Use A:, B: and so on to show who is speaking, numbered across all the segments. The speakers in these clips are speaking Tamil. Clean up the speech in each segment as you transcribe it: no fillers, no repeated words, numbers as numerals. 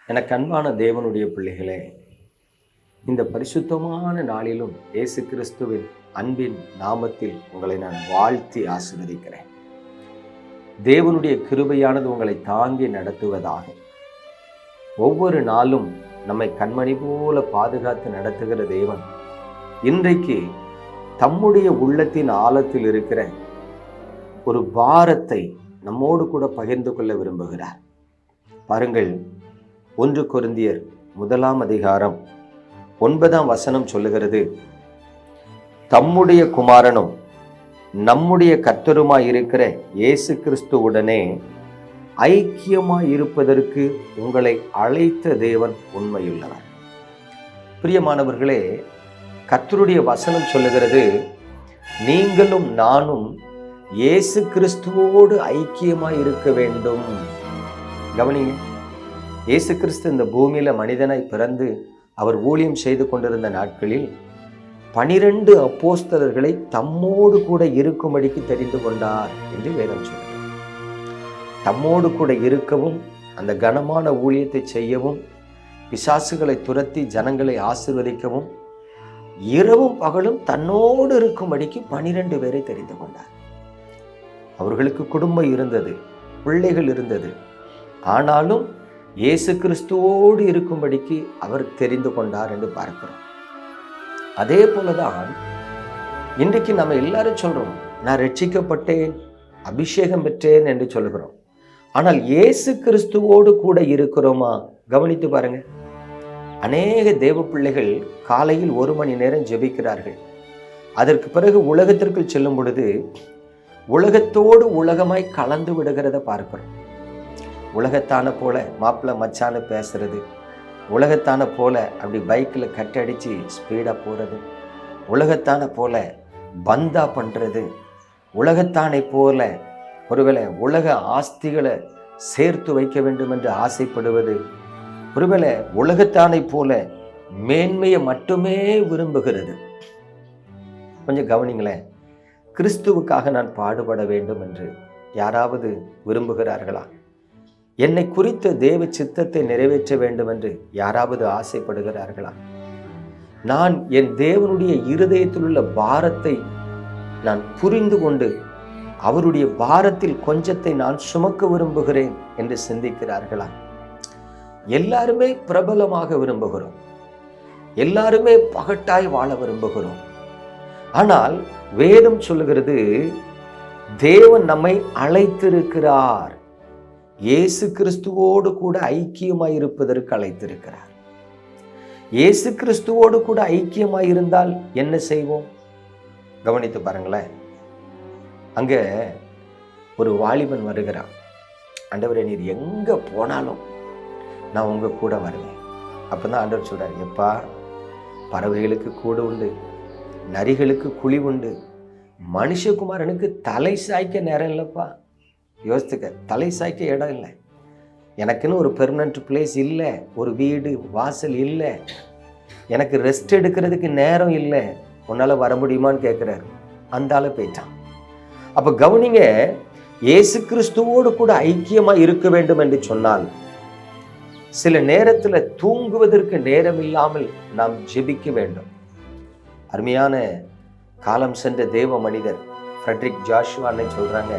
A: எனக்கு அன்பான தேவனுடைய பிள்ளைகளே, இந்த பரிசுத்தமான நாளிலும் இயேசு கிறிஸ்துவின் அன்பின் நாமத்தில் உங்களை நான் வாழ்த்தி ஆசீர்வதிக்கிறேன். தேவனுடைய கிருபையானது உங்களை தாங்கி நடத்துவதாக. ஒவ்வொரு நாளும் நம்மை கண்மணி போல பாதுகாத்து நடத்துகிற தேவன் இன்றைக்கு தம்முடைய உள்ளத்தின் ஆழத்தில் இருக்கிற ஒரு பாரத்தை நம்மோடு கூட பகிர்ந்து கொள்ள விரும்புகிறார். பாருங்கள், 1 கொரிந்தியர் 1:9 சொல்லுகிறது, தம்முடைய குமாரனும் நம்முடைய கர்த்தருமாய் இருக்கிற இயேசு கிறிஸ்துவுடனே ஐக்கியமாய் இருப்பதற்கு உங்களை அழைத்த தேவன் உண்மையுள்ளவர். பிரியமானவர்களே, கர்த்தருடைய வசனம் சொல்லுகிறது, நீங்களும் நானும் இயேசு கிறிஸ்துவோடு ஐக்கியமாய் இருக்க வேண்டும். கவனிங்க, இயேசு கிறிஸ்து இந்த பூமியில மனிதனாய் பிறந்து அவர் ஊழியம் செய்து கொண்டிருந்த நாட்களில் 12 அப்போஸ்தலர்களை தம்மோடு கூட இருக்கும்படிக்கு தெரிந்து கொண்டார் என்று வேதம் சொல்கிறது. தம்மோடு கூட இருக்கவும், அந்த கனமான ஊழியத்தை செய்யவும், பிசாசுகளை துரத்தி ஜனங்களை ஆசீர்வதிக்கவும், இரவும் பகலும் தன்னோடு இருக்கும்படிக்கு 12 பேரை தெரிந்து கொண்டார். அவர்களுக்கு குடும்பம் இருந்தது, பிள்ளைகள் இருந்தது. ஆனாலும் இயேசு கிறிஸ்துவோடு இருக்கும்படிக்கு அவர் தெரிந்து கொண்டார் என்று பார்க்கிறோம். அதே போலதான் இன்றைக்கு நம்ம எல்லாரும் சொல்றோம், நான் ரட்சிக்கப்பட்டேன், அபிஷேகம் பெற்றேன் என்று சொல்கிறோம். ஆனால் இயேசு கிறிஸ்துவோடு கூட இருக்கிறோமா? கவனித்து பாருங்க. அநேக தேவ பிள்ளைகள் காலையில் 1 மணி நேரம் ஜெபிக்கிறார்கள். அதற்கு பிறகு உலகத்திற்குள் செல்லும் பொழுது உலகத்தோடு உலகமாய் கலந்து விடுகிறத பார்க்கிறோம். உலகத்தான போல மாப்பிள்ளை மச்சான்னு பேசுறது, உலகத்தான போல அப்படி பைக்கில் கட்டடிச்சு ஸ்பீடாக போகிறது, உலகத்தான போல பந்தா பண்ணுறது, உலகத்தானை போல ஒருவேளை உலக ஆஸ்திகளை சேர்த்து வைக்க வேண்டும் என்று ஆசைப்படுவது, ஒருவேளை உலகத்தானை போல மேன்மையை மட்டுமே விரும்புகிறது. கொஞ்சம் கவனிங்களேன், கிறிஸ்துவுக்காக நான் பாடுபட வேண்டும் என்று யாராவது விரும்புகிறார்களா? என்னை குறித்த தேவ சித்தத்தை நிறைவேற்ற வேண்டும் என்று யாராவது ஆசைப்படுகிறார்களா? நான் என் தேவனுடைய இருதயத்தில் உள்ள பாரத்தை நான் புரிந்து கொண்டு அவருடைய பாரத்தில் கொஞ்சத்தை நான் சுமக்க விரும்புகிறேன் என்று சிந்திக்கிறார்களா? எல்லாருமே பிரபலமாக விரும்புகிறோம், எல்லாருமே பகட்டாய் வாழ விரும்புகிறோம். ஆனால் வேதம் சொல்லுகிறது, தேவன் நம்மை அழைத்திருக்கிறார், இயேசு கிறிஸ்துவோடு கூட ஐக்கியமாய் இருப்பதற்கு அழைத்திருக்கிறார். இயேசு கிறிஸ்துவோடு கூட ஐக்கியமாய் இருந்தால் என்ன செய்வோம்? கவனித்து பாருங்களேன். அங்க ஒரு வாலிபன் வருகிறான். ஆண்டவரே, நீர் எங்க போனாலும் நான் உங்க கூட வருவேன். அப்பதான் ஆண்டவர் சொல்றாரு, எப்பா, பறவைகளுக்கு கூடு உண்டு, நரிகளுக்கு குழி உண்டு, மனுஷகுமாரனுக்கு தலை சாய்க்க நேரம் இல்லைப்பா. யோசித்துக்க, தலை சாய்க்க இடம் இல்லை, எனக்குன்னு ஒரு பெர்மனன்ட் பிளேஸ் இல்லை, ஒரு வீடு வாசல் இல்லை, எனக்கு ரெஸ்ட் எடுக்கிறதுக்கு நேரம் இல்லை, உன்னால வர முடியுமான்னு கேட்குறாரு. அந்த ஆளை போயிட்டான். அப்போ கவனிங்க, இயேசு கிறிஸ்துவோடு கூட ஐக்கியமா இருக்க வேண்டும் என்று சொன்னால் சில நேரத்தில் தூங்குவதற்கு நேரம் இல்லாமல் நாம் ஜெபிக்க வேண்டும். அருமையான காலம் சென்ற தேவ மனிதர் ஃப்ரெட்ரிக் ஜாஷுவான்னு சொல்றாங்க,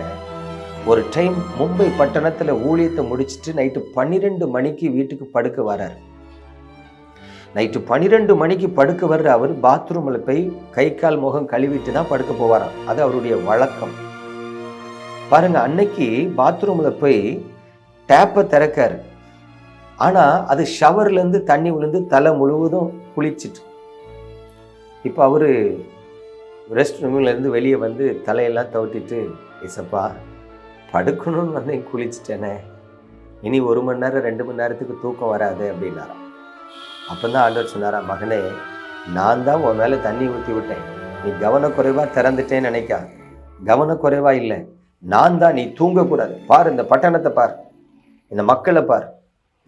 A: ஒரு டைம் மும்பை பட்டணத்தில் ஊழியத்தை முடிச்சுட்டு நைட்டு 12 மணிக்கு வீட்டுக்கு படுக்க வர்றார். நைட்டு 12 மணிக்கு படுக்க வர்ற அவர் பாத்ரூமில் போய் கை கால் முகம் கழுவிட்டு தான் படுக்க போவாராம். அது அவருடைய வழக்கம். பாருங்க, அன்னைக்கு பாத்ரூமில் போய் டேப்பை திறக்காரு. ஆனால் அது ஷவர்லேருந்து தண்ணி விழுந்து தலை முழுவதும் குளிச்சுட்டு, இப்போ அவர் ரெஸ்ட் ரூம்லேருந்து வெளியே வந்து தலையெல்லாம் தவிட்டிட்டு, இசப்பா, படுக்கணும்னு வந்து குளிச்சுட்டேனே, இனி 1 மணி நேரம் 2 மணி நேரத்துக்கு தூக்கம் வராது அப்படின்னாராம். அப்போ தான் ஆண்டவர் சொன்னாரா, மகனே, நான் தான் உன் மேலே தண்ணி ஊற்றி விட்டேன், நீ கவனக்குறைவாக திறந்துட்டேன்னு நினைக்கா. கவனக்குறைவாக இல்லை, நான் தான், நீ தூங்கக்கூடாது. பார், இந்த பட்டணத்தை பார், இந்த மக்களை பார்,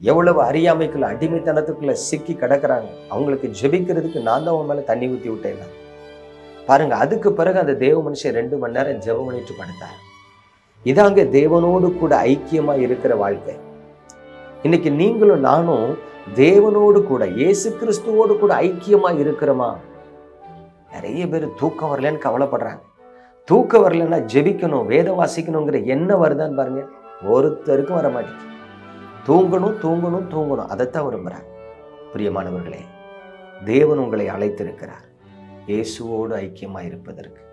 A: எவ்வளவு அறியாமைக்குள்ள அடிமைத்தனத்துக்குள்ள சிக்கி கிடக்கிறாங்க, அவங்களுக்கு ஜெபிக்கிறதுக்கு நான் தான் உன் மேலே தண்ணி ஊற்றி விட்டேன். பாருங்க, அதுக்கு பிறகு அந்த தேவ மனுஷன் 2 மணி நேரம் ஜெபம் பண்ணிட்டு படுத்தார். இதாங்க தேவனோடு கூட ஐக்கியமா இருக்கிற வாழ்க்கை. இன்னைக்கு நீங்களும் நானும் தேவனோடு கூட இயேசு கிறிஸ்துவோடு கூட ஐக்கியமா இருக்கிறோமா? நிறைய பேர் தூக்கம் வரலன்னு கவலைப்படுறாங்க. தூக்கம் வரலன்னா ஜெபிக்கணும், வேதம் வாசிக்கணுங்கிற என்ன வருதான்னு பாருங்க, ஒருத்தருக்கும் வர மாட்டேங்குது. தூங்கணும் தூங்கணும் தூங்கணும், அதைத்தான் விரும்புறாங்க. பிரியமானவர்களே, தேவன் உங்களை அழைத்திருக்கிறார் இயேசுவோடு ஐக்கியமா இருப்பதற்கு.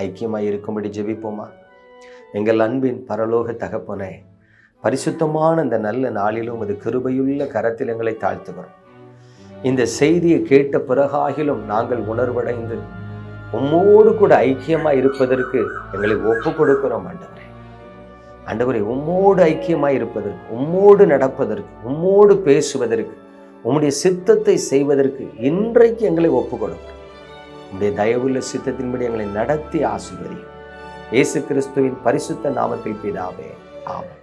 A: ஐக்கியமா இருக்கும்படி ஜெபிப்போமா? எங்கள் அன்பின் பரலோக தகப்பனே, பரிசுத்தமான இந்த நல்ல நாளிலும் அது கிருபையுள்ள கரத்தில் எங்களை தாழ்த்துகிறோம். இந்த செய்தியை கேட்ட பிறகாகிலும் நாங்கள் உணர்வடைந்து உம்மோடு கூட ஐக்கியமா இருப்பதற்கு எங்களை ஒப்பு கொடுக்கிறோம். ஆண்டவரே, உம்மோடு ஐக்கியமா இருப்பதற்கு, உம்மோடு நடப்பதற்கு, உம்மோடு பேசுவதற்கு, உம்முடைய சித்தத்தை செய்வதற்கு இன்றைக்கு எங்களை ஒப்பு கொடுக்கிறோம். உம்முடைய தயவுள்ள சித்தத்தின்படி எங்களை நடத்தி ஆசீர்வதியும். இயேசு கிறிஸ்துவின் பரிசுத்த நாமத்தில் பிதாவே, ஆமென்.